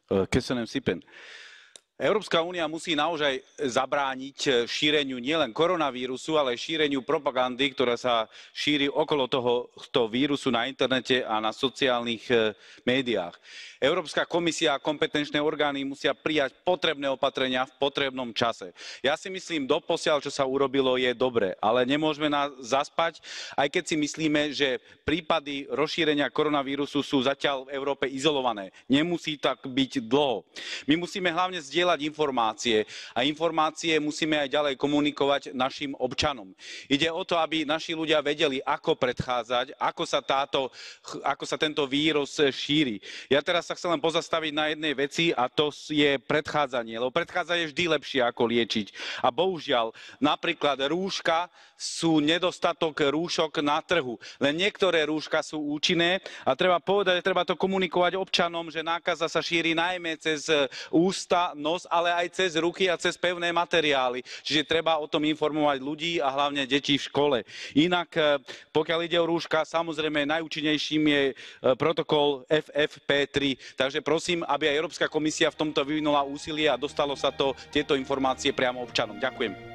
Köszönöm szépen. Európska únia musí naozaj zabrániť šíreniu nielen koronavírusu, ale aj šíreniu propagandy, ktorá sa šíri okolo tohto vírusu na internete a na sociálnych médiách. Európska komisia a kompetenčné orgány musia prijať potrebné opatrenia v potrebnom čase. Ja si myslím, doposiaľ, čo sa urobilo, je dobre, ale nemôžeme zaspať, aj keď si myslíme, že prípady rozšírenia koronavírusu sú zatiaľ v Európe izolované. Nemusí tak byť dlho. My musíme hlavne zdieľať informácie a informácie musíme aj ďalej komunikovať našim občanom. Ide o to, aby naši ľudia vedeli, ako predchádzať, ako sa tento vírus šíri. Ja teraz sa chcem len pozastaviť na jednej veci a to je predchádzanie, lebo predchádzanie je vždy lepšie ako liečiť. A bohužiaľ, napríklad rúška sú nedostatok rúšok na trhu. Len niektoré rúška sú účinné a treba povedať, treba to komunikovať občanom, že nákaza sa šíri najmä cez ústa, nos, ale aj cez ruky a cez pevné materiály. Čiže treba o tom informovať ľudí a hlavne deti v škole. Inak, pokiaľ ide o rúška, samozrejme najúčinnejším je protokol FFP3. Takže prosím, aby aj Európska komisia v tomto vyvinula úsilie a dostalo sa tieto informácie priamo občanom. Ďakujem.